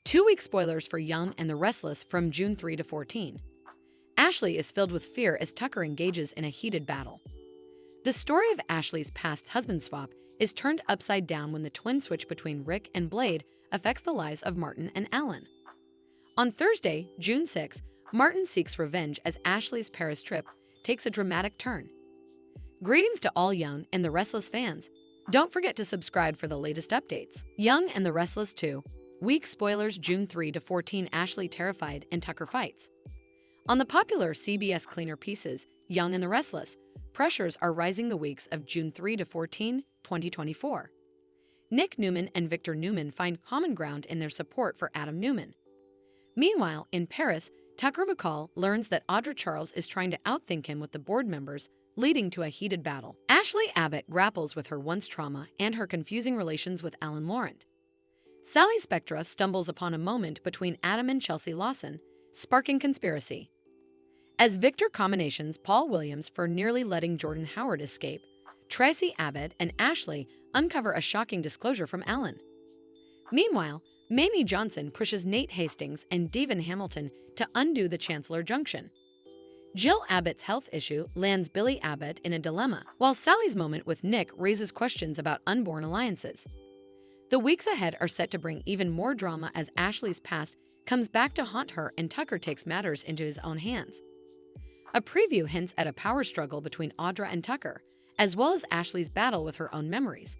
2-week spoilers for Young and the Restless from June 3 to 14. Ashley is filled with fear as Tucker engages in a heated battle. The story of Ashley's past husband swap is turned upside down when the twin switch between Rick and Blade affects the lives of Martin and Alan. On Thursday, June 6, Martin seeks revenge as Ashley's Paris trip takes a dramatic turn. Greetings to all Young and the Restless fans. Don't forget to subscribe for the latest updates. Young and the Restless 2-week spoilers June 3 to 14. Ashley terrified and Tucker fights. On the popular CBS cleaner pieces, Young and the Restless, pressures are rising the weeks of June 3 to 14, 2024. Nick Newman and Victor Newman find common ground in their support for Adam Newman. Meanwhile, in Paris, Tucker McCall learns that Audra Charles is trying to outthink him with the board members, leading to a heated battle. Ashley Abbott grapples with her once trauma and her confusing relations with Alan Laurent. Sally Spectra stumbles upon a moment between Adam and Chelsea Lawson, sparking conspiracy. As Victor combinations Paul Williams for nearly letting Jordan Howard escape, Tracy Abbott and Ashley uncover a shocking disclosure from Alan. Meanwhile, Mamie Johnson pushes Nate Hastings and Devin Hamilton to undo the Chancellor Junction. Jill Abbott's health issue lands Billy Abbott in a dilemma, while Sally's moment with Nick raises questions about unborn alliances. The weeks ahead are set to bring even more drama as Ashley's past comes back to haunt her and Tucker takes matters into his own hands. A preview hints at a power struggle between Audra and Tucker, as well as Ashley's battle with her own memories.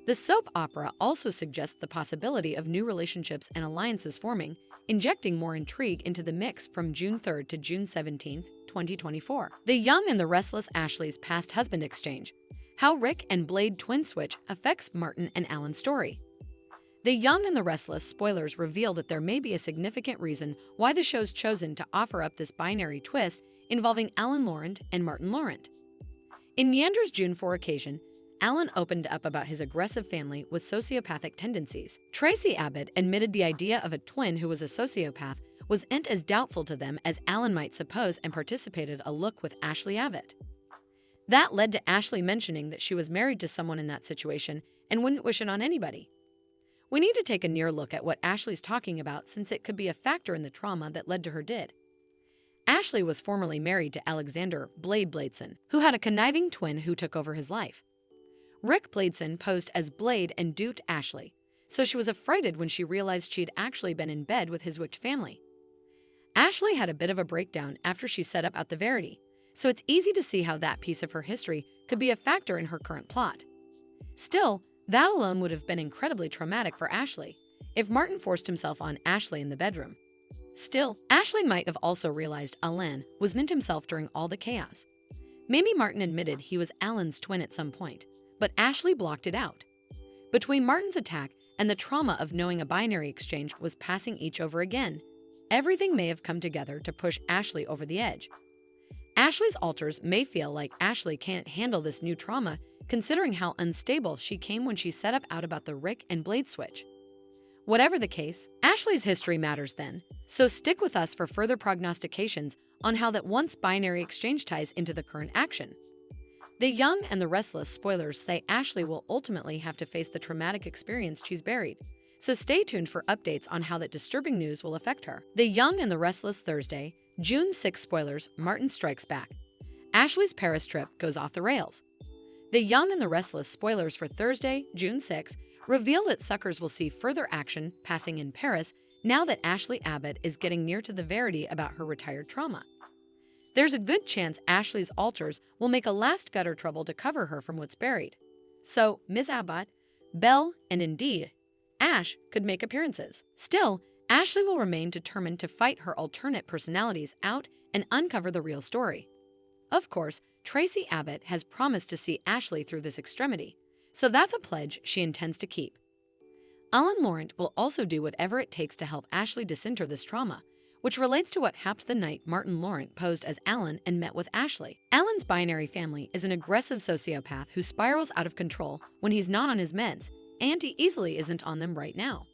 The soap opera also suggests the possibility of new relationships and alliances forming, injecting more intrigue into the mix from June 3 to June 17, 2024. The Young and the Restless Ashley's past husband exchange. How Rick and Blade twin switch affects Martin and Alan's story. The Young and the Restless spoilers reveal that there may be a significant reason why the show's chosen to offer up this binary twist involving Alan Laurent and Martin Laurent. In Neander's June 4 occasion, Alan opened up about his aggressive family with sociopathic tendencies. Tracy Abbott admitted the idea of a twin who was a sociopath wasn't as doubtful to them as Alan might suppose and participated a look with Ashley Abbott. That led to Ashley mentioning that she was married to someone in that situation and wouldn't wish it on anybody. We need to take a near look at what Ashley's talking about since it could be a factor in the trauma that led to her death. Ashley was formerly married to Alexander Blade Bladeson, who had a conniving twin who took over his life. Rick Bladeson posed as Blade and duped Ashley, so she was affrighted when she realized she'd actually been in bed with his witch family. Ashley had a bit of a breakdown after she set up the Verity, so it's easy to see how that piece of her history could be a factor in her current plot. Still, that alone would have been incredibly traumatic for Ashley if Martin forced himself on Ashley in the bedroom. Still, Ashley might have also realized Alan wasn't himself during all the chaos. Maybe Martin admitted he was Alan's twin at some point, but Ashley blocked it out. Between Martin's attack and the trauma of knowing a binary exchange was passing each over again, everything may have come together to push Ashley over the edge. Ashley's alters may feel like Ashley can't handle this new trauma, considering how unstable she came when she set up out about the Rick and Blade switch. Whatever the case, Ashley's history matters then, so stick with us for further prognostications on how that once binary exchange ties into the current action. The Young and the Restless spoilers say Ashley will ultimately have to face the traumatic experience she's buried, so stay tuned for updates on how that disturbing news will affect her. The Young and the Restless Thursday, June 6 spoilers, Martin strikes back. Ashley's Paris trip goes off the rails. The Young and the Restless spoilers for Thursday, June 6, reveal that suckers will see further action passing in Paris now that Ashley Abbott is getting near to the Verity about her retired trauma. There's a good chance Ashley's alters will make a last gutter trouble to cover her from what's buried. So, Ms. Abbott, Belle, and indeed, Ash could make appearances. Still, Ashley will remain determined to fight her alternate personalities out and uncover the real story. Of course, Tracy Abbott has promised to see Ashley through this extremity, so that's a pledge she intends to keep. Alan Laurent will also do whatever it takes to help Ashley disinter this trauma, which relates to what happened the night Martin Laurent posed as Alan and met with Ashley. Alan's binary family is an aggressive sociopath who spirals out of control when he's not on his meds, and he easily isn't on them right now.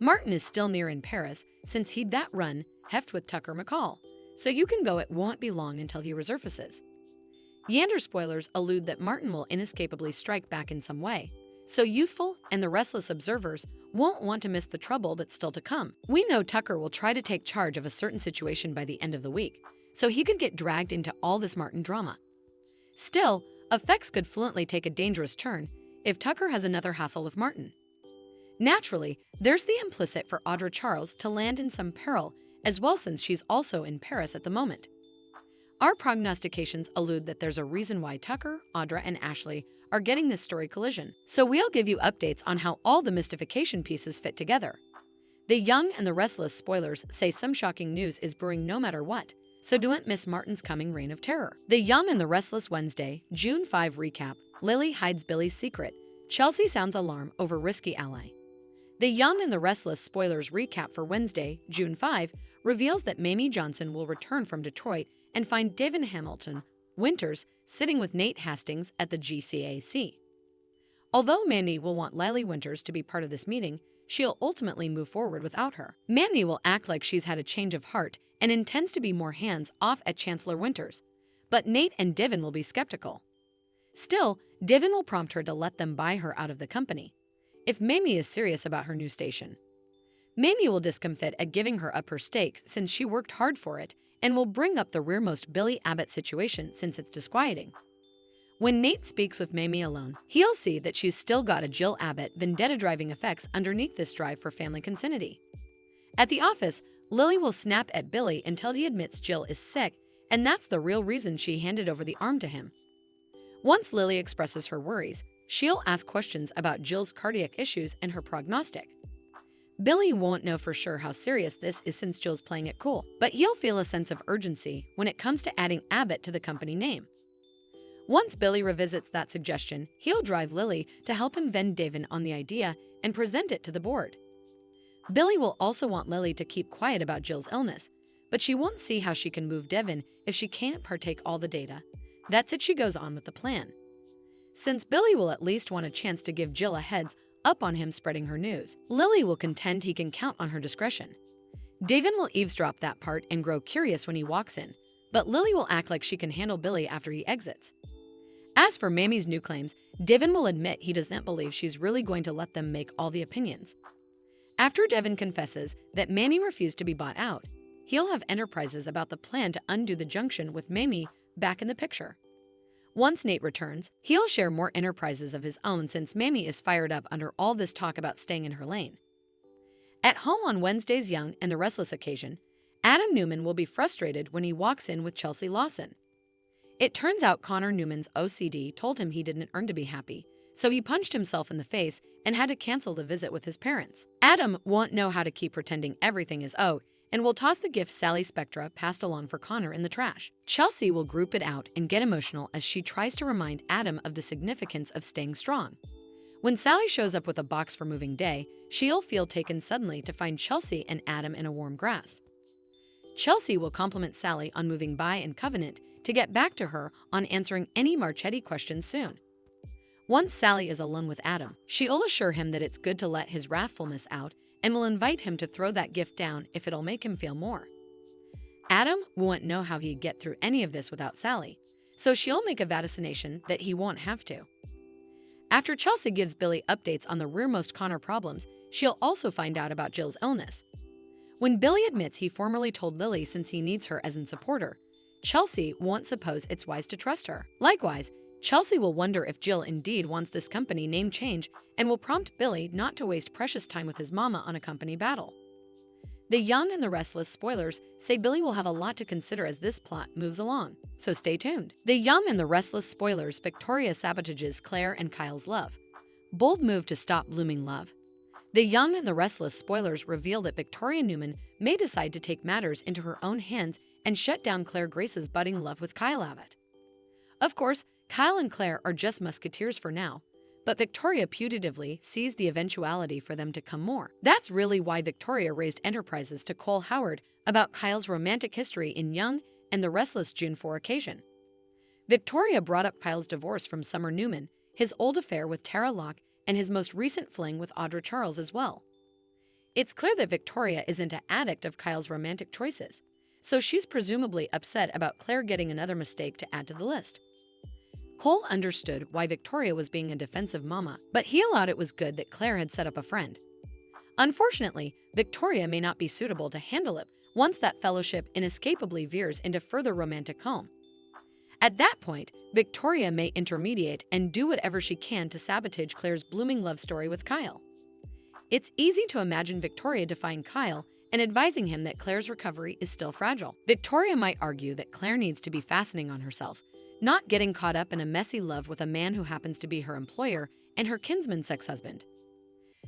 Martin is still near in Paris since he'd that run heft with Tucker McCall, so you can go it won't be long until he resurfaces. Yander spoilers allude that Martin will inescapably strike back in some way, so Youthful and the Restless observers won't want to miss the trouble that's still to come. We know Tucker will try to take charge of a certain situation by the end of the week, so he could get dragged into all this Martin drama. Still, effects could fluently take a dangerous turn if Tucker has another hassle with Martin. Naturally, there's the implicit for Audra Charles to land in some peril as well, since she's also in Paris at the moment. Our prognostications allude that there's a reason why Tucker, Audra, and Ashley are getting this story collision. So we'll give you updates on how all the mystification pieces fit together. The Young and the Restless spoilers say some shocking news is brewing no matter what, so don't miss Martin's coming reign of terror. The Young and the Restless Wednesday, June 5 recap. Lily hides Billy's secret. Chelsea sounds alarm over risky ally. The Young and the Restless spoilers recap for Wednesday, June 5, reveals that Mamie Johnson will return from Detroit and find Devin Hamilton Winters sitting with Nate Hastings at the GCAC. Although Mamie will want Lily Winters to be part of this meeting, she'll ultimately move forward without her. Mamie will act like she's had a change of heart and intends to be more hands-off at Chancellor Winters, but Nate and Devin will be skeptical. Still, Devin will prompt her to let them buy her out of the company if Mamie is serious about her new station. Mamie will discomfit at giving her up her stake since she worked hard for it, and will bring up the rearmost Billy Abbott situation since it's disquieting. When Nate speaks with Mamie alone, he'll see that she's still got a Jill Abbott vendetta driving effects underneath this drive for family consanity. At the office, Lily will snap at Billy until he admits Jill is sick, and that's the real reason she handed over the arm to him. Once Lily expresses her worries, she'll ask questions about Jill's cardiac issues and her prognostic. Billy won't know for sure how serious this is since Jill's playing it cool, but he'll feel a sense of urgency when it comes to adding Abbott to the company name. Once Billy revisits that suggestion, he'll drive Lily to help him vend Devin on the idea and present it to the board. Billy will also want Lily to keep quiet about Jill's illness, but she won't see how she can move Devin if she can't partake all the data. That's it, she goes on with the plan. Since Billy will at least want a chance to give Jill a heads up on him spreading her news, Lily will contend he can count on her discretion. Devin will eavesdrop that part and grow curious when he walks in, but Lily will act like she can handle Billy after he exits. As for Mamie's new claims, Devin will admit he does not believe she's really going to let them make all the opinions. After Devin confesses that Mamie refused to be bought out, he'll have enterprises about the plan to undo the junction with Mamie back in the picture. Once Nate returns, he'll share more enterprises of his own since Mamie is fired up under all this talk about staying in her lane. At home on Wednesday's Young and the Restless occasion, Adam Newman will be frustrated when he walks in with Chelsea Lawson. It turns out Connor Newman's OCD told him he didn't earn to be happy, so he punched himself in the face and had to cancel the visit with his parents. Adam won't know how to keep pretending everything is and will toss the gift Sally Spectra passed along for Connor in the trash. Chelsea will group it out and get emotional as she tries to remind Adam of the significance of staying strong. When Sally shows up with a box for moving day, she'll feel taken suddenly to find Chelsea and Adam in a warm grasp. Chelsea will compliment Sally on moving by and Covenant to get back to her on answering any Marchetti questions soon. Once Sally is alone with Adam, she'll assure him that it's good to let his wrathfulness out and will invite him to throw that gift down if it'll make him feel more. Adam won't know how he'd get through any of this without Sally, so she'll make a vaticination that he won't have to. After Chelsea gives Billy updates on the rearmost Connor problems, she'll also find out about Jill's illness. When Billy admits he formerly told Lily since he needs her as a supporter, Chelsea won't suppose it's wise to trust her. Likewise, Chelsea will wonder if Jill indeed wants this company name change and will prompt Billy not to waste precious time with his mama on a company battle. The Young and the Restless spoilers say Billy will have a lot to consider as this plot moves along, so stay tuned. The Young and the Restless spoilers, Victoria sabotages Claire and Kyle's love. Bold move to stop blooming love. The Young and the Restless spoilers reveal that Victoria Newman may decide to take matters into her own hands and shut down Claire Grace's budding love with Kyle Abbott. Of course, Kyle and Claire are just musketeers for now, but Victoria putatively sees the eventuality for them to come more. That's really why Victoria raised enterprises to Cole Howard about Kyle's romantic history in Young and the Restless June 4 occasion. Victoria brought up Kyle's divorce from Summer Newman, his old affair with Tara Locke, and his most recent fling with Audra Charles as well. It's clear that Victoria isn't an addict of Kyle's romantic choices, so she's presumably upset about Claire getting another mistake to add to the list. Cole understood why Victoria was being a defensive mama, but he allowed it was good that Claire had set up a friend. Unfortunately, Victoria may not be suitable to handle it once that fellowship inescapably veers into further romantic calm. At that point, Victoria may intermediate and do whatever she can to sabotage Claire's blooming love story with Kyle. It's easy to imagine Victoria defying Kyle and advising him that Claire's recovery is still fragile. Victoria might argue that Claire needs to be fastening on herself, not getting caught up in a messy love with a man who happens to be her employer and her kinsman's ex-husband.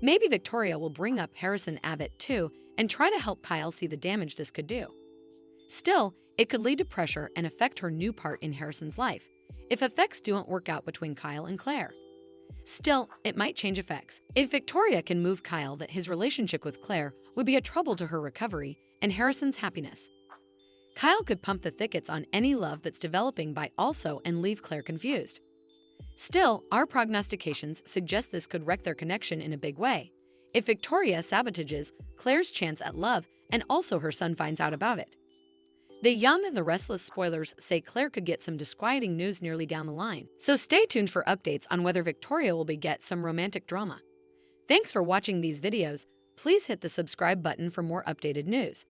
Maybe Victoria will bring up Harrison Abbott too and try to help Kyle see the damage this could do. Still, it could lead to pressure and affect her new part in Harrison's life, if effects don't work out between Kyle and Claire. Still, it might change effects. If Victoria can move Kyle that his relationship with Claire would be a trouble to her recovery and Harrison's happiness. Kyle could pump the thickets on any love that's developing by also and leave Claire confused. Still, our prognostications suggest this could wreck their connection in a big way. If Victoria sabotages Claire's chance at love and also her son finds out about it. The Young and the Restless spoilers say Claire could get some disquieting news nearly down the line. So stay tuned for updates on whether Victoria will get some romantic drama. Thanks for watching these videos. Please hit the subscribe button for more updated news.